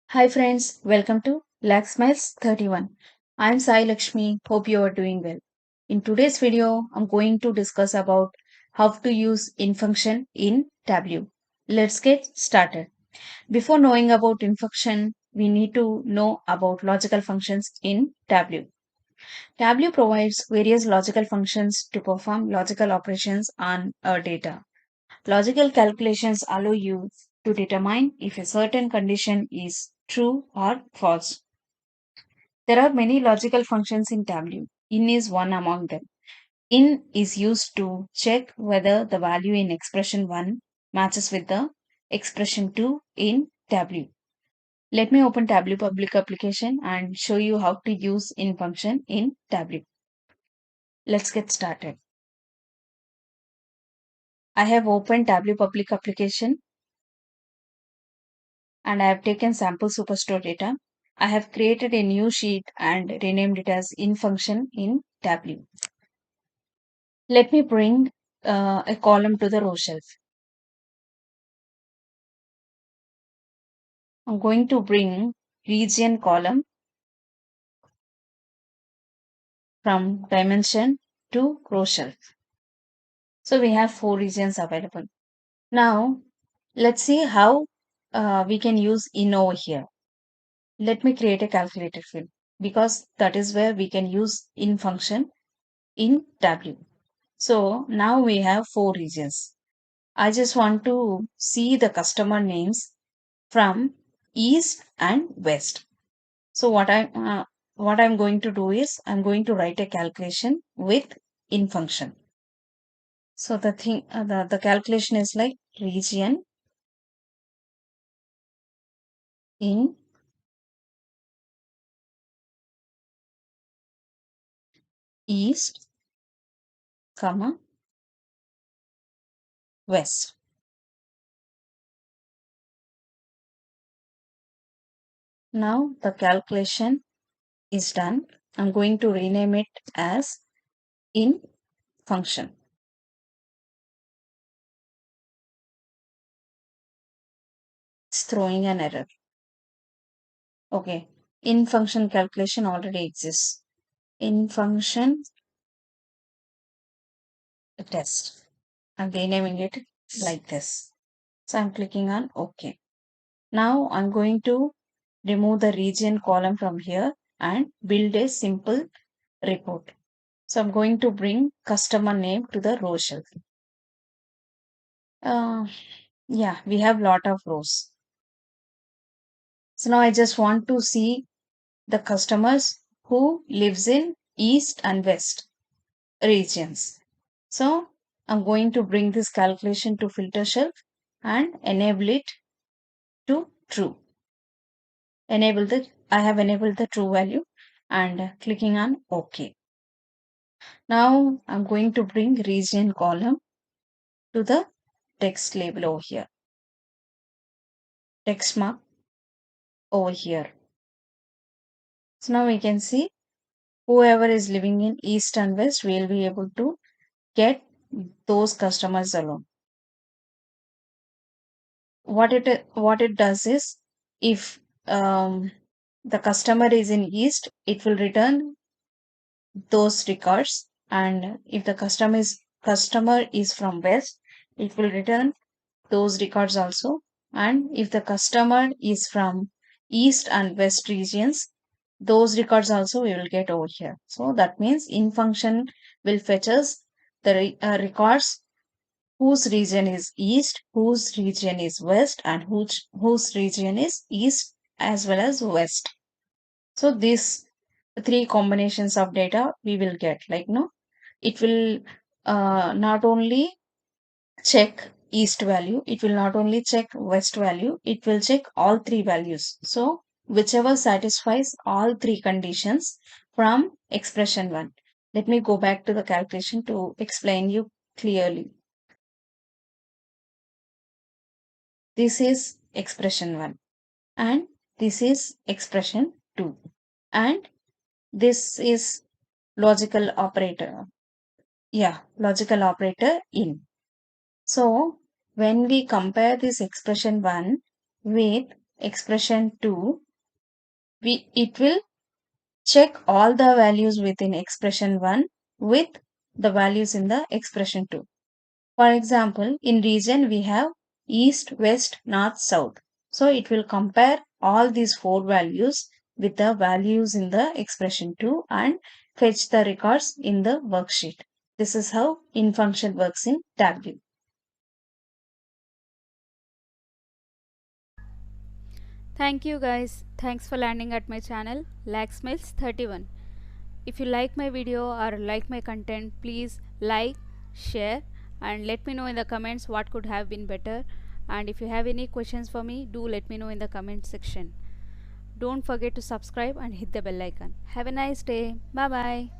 Hi friends, welcome to Black Smiles 31. I'm Sai Lakshmi. Hope you are doing well. In today's video, I'm going to discuss about how to use in function in Tableau. Let's get started. Before knowing about in function, we need to know about logical functions in Tableau. Tableau provides various logical functions to perform logical operations on our data. Logical calculations allow you to determine if a certain condition is true or false. There are many logical functions in Tableau. In is one among them. In is used to check whether the value in expression 1 matches with the expression 2 in Tableau. Let me open Tableau public application and show you how to use in function in Tableau. Let's get started. I have opened Tableau public application and I have taken sample superstore data. I have created a new sheet and renamed it as in function in Tableau. Let me bring a column to the row shelf. I'm going to bring region column from dimension to row shelf. So we have 4 regions available. Now let's see how we can use in over here. Let me create a calculated field because that is where we can use in function in Tableau. So now we have 4 regions. I just want to see the customer names from east and west. So what I'm going to do is I'm going to write a calculation with in function. So the calculation is like region in east, comma west. Now the calculation is done. I'm going to rename it as in function. It's throwing an error. Okay, in function calculation already exists. In function test. I'm renaming it like this. So I'm clicking on OK. Now I'm going to remove the region column from here and build a simple report. So I'm going to bring customer name to the row shelf. Yeah, we have lot of rows. So now I just want to see the customers who lives in east and west regions. So I'm going to bring this calculation to filter shelf and enable it to true. I have enabled the true value and clicking on OK. Now I'm going to bring region column to the text label over here. Text mark over here. So now we can see whoever is living in east and west will be able to get those customers alone. What it does is if the customer is in east, it will return those records, and if the customer is from west, it will return those records also, and if the customer is from east and west regions, those records also we will get over here. So that means in function will fetch us the records whose region is east, whose region is west, and whose region is east as well as west. So these 3 combinations of data we will get, like no, it will not only check east value, it will not only check west value, it will check all 3 values. So whichever satisfies all 3 conditions from expression 1. Let me go back to the calculation to explain you clearly. This is expression 1 and this is expression 2 and this is logical operator. Yeah, logical operator in. So when we compare this expression 1 with expression 2, it will check all the values within expression 1 with the values in the expression 2. For example, in region we have east, west, north, south. So it will compare all these four values with the values in the expression 2 and fetch the records in the worksheet. This is how in function works in Tableau. Thank you guys. Thanks for landing at my channel Laxmails31. If you like my video or like my content, please like, share and let me know in the comments what could have been better. And if you have any questions for me, do let me know in the comment section. Don't forget to subscribe and hit the bell icon. Have a nice day. Bye bye.